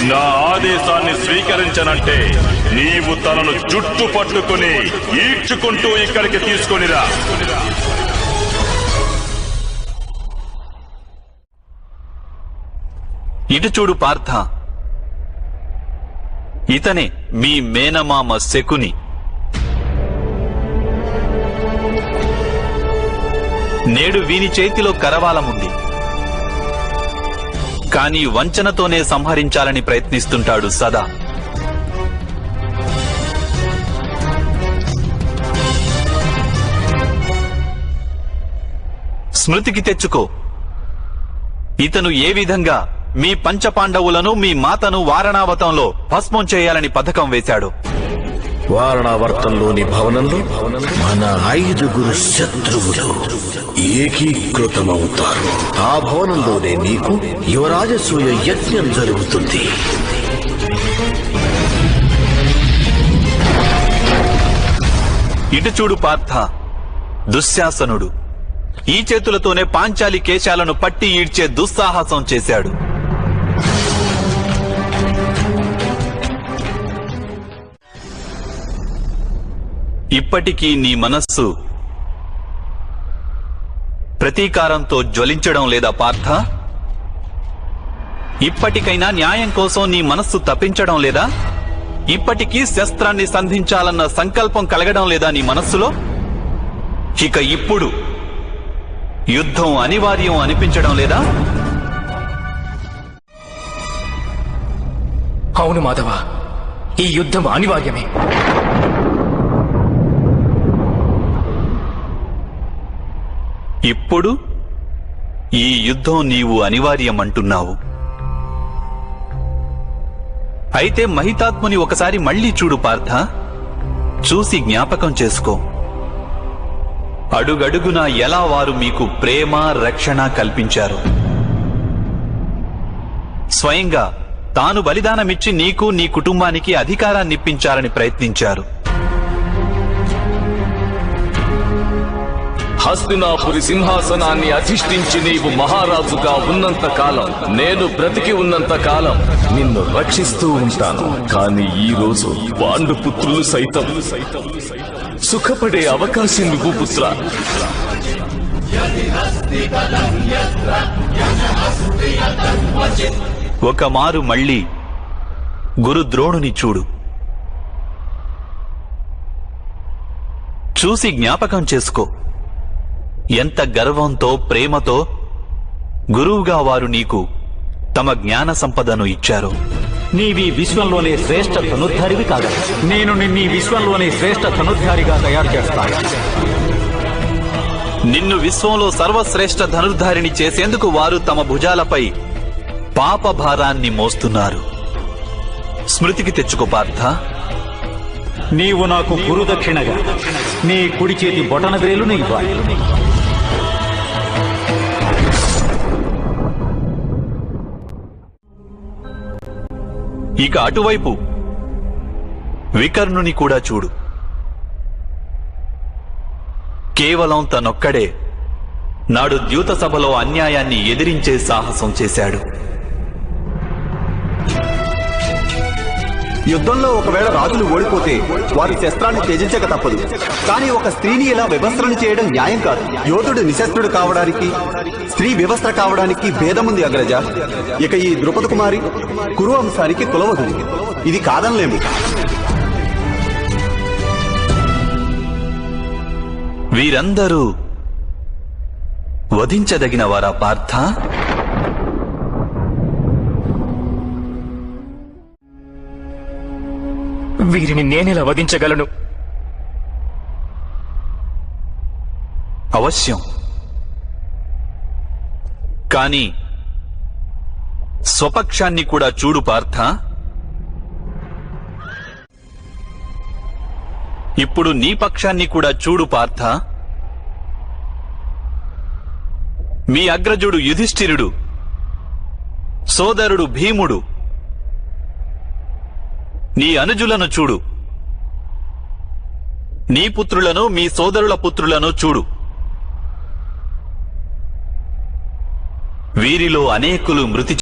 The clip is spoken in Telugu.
నా ఆదేశాన్ని స్వీకరించనంటే నీవు తనను జుట్టు పట్టుకుని ఈడ్చుకుంటూ ఇక్కడికి తీసుకొనిరా. ఇటు చూడు పార్థ, ఇతనే మీ మేనమామ శకుని. నేడు వీని చేతిలో కరవాలముంది, కాని వంచనతోనే సంహరించాలని ప్రయత్నిస్తుంటాడు సదా. స్మృతికి తెచ్చుకో, ఇతను ఏ విధంగా మీ పంచపాండవులను మీ మాతను వారణావతంలో భస్మం చేయాలని పథకం వేశాడు. వారణావర్తంలోని భవనంలో మన 5 శత్రువులు ఏకీకృతమవుతారు. ఆ భవనంలోనే నీకు యువరాజసూయ యజ్ఞం జరుగుతుంది. ఇటు చూడు పార్థ, దుశ్శాసనుడు ఈ చేతులతోనే పాంచాలి కేశాలను పట్టి ఈడ్చే దుస్సాహసం చేశాడు. ఇప్పటికీ నీ మనస్సు ప్రతీకారంతో జ్వలించడం లేదా పార్థ? ఇప్పటికైనా న్యాయం కోసం నీ మనస్సు తప్పించడం లేదా? ఇప్పటికీ శస్త్రాన్ని సంధించాలన్న సంకల్పం కలగడం లేదా నీ మనస్సులో? ఇక ఇప్పుడు యుద్ధం అనివార్యం అనిపించడం లేదా? అవును మాధవ, ఈ యుద్ధం అనివార్యమే. ఇప్పుడు ఈ యుద్ధం నీవు అనివార్యం అంటున్నావు. అయితే మహితాత్ముని ఒకసారి మళ్లీ చూడు పార్థ, చూసి జ్ఞాపకం చేసుకో. అడుగడుగునా ఎలా వారు మీకు ప్రేమ రక్షణ కల్పించారు. స్వయంగా తాను బలిదానమిచ్చి నీకు నీ కుటుంబానికి అధికారాన్నిప్పించాలని ప్రయత్నించారు. హస్తినాపురి సింహాసనాన్ని అధిష్ఠించి నీవు మహారాజుగా ఉన్నంత కాలం, నేను బ్రతికి ఉన్నంత కాలం నిన్ను రక్షిస్తూ ఉంటాను. కానీ ఈ రోజు పాండుపుత్రులు సైతం సుఖపడే అవకాశం నువ్వు పుత్ర. ఒక మారు మళ్లీ గురుద్రోణుని చూడు, చూసి జ్ఞాపకం చేసుకో. ఎంత గర్వంతో ప్రేమతో గురువుగా వారు నీకు తమ జ్ఞాన సంపదను ఇచ్చారు. నీవి విశ్వంలోనే శ్రేష్ఠ ధనుర్ధారివి కాగా నేను నిన్ను విశ్వంలోనే శ్రేష్ఠ ధనుర్ధారిగా తయారు చేస్తాను. నిన్ను విశ్వంలో సర్వశ్రేష్ఠ ధనుర్ధారిని చేసేందుకు వారు తమ భుజాలపై పాప భారాన్ని మోస్తున్నారు. స్మృతికి తెచ్చుకో పార్థ. నీవు నాకు గురుదక్షిణగా నీ కుడి చేతి బొటన వేలును ఇవ్వాలి. ఇక అటువైపు వికర్ణుని కూడా చూడు. కేవలం తనొక్కడే నాడు ద్యూత సభలో అన్యాయాన్ని ఎదిరించే సాహసం చేశాడు. యుద్ధంలో ఒకవేళ రాజులు ఓడిపోతే వారి శస్త్రాన్ని త్యజించక తప్పదు. కానీ ఒక స్త్రీని ఇలా వివస్త్రను చేయడం న్యాయం కాదు. యోధుడు నిశస్త్రుడు కావడానికి, స్త్రీ వివస్త్ర కావడానికి భేదముంది అగ్రజ. ఇక ఈ ద్రుపద కుమారి కురు వంశానికి కులవధువు. ఇది కాదనలేము. వీరందరూ వధించదగిన వారా పార్థ? వీరిని నేనెలా వధించగలను? అవశ్యం. కాని స్వపక్షాన్ని కూడా చూడు పార్థ. ఇప్పుడు నీ పక్షాన్ని కూడా చూడు పార్థ. మీ అగ్రజుడు యుధిష్ఠిరుడు, సోదరుడు భీముడు, నీ అనుజులను చూడు. నీ పుత్రులను, మీ సోదరుల పుత్రులను చూడు. వీరిలో అనేకులు మృతి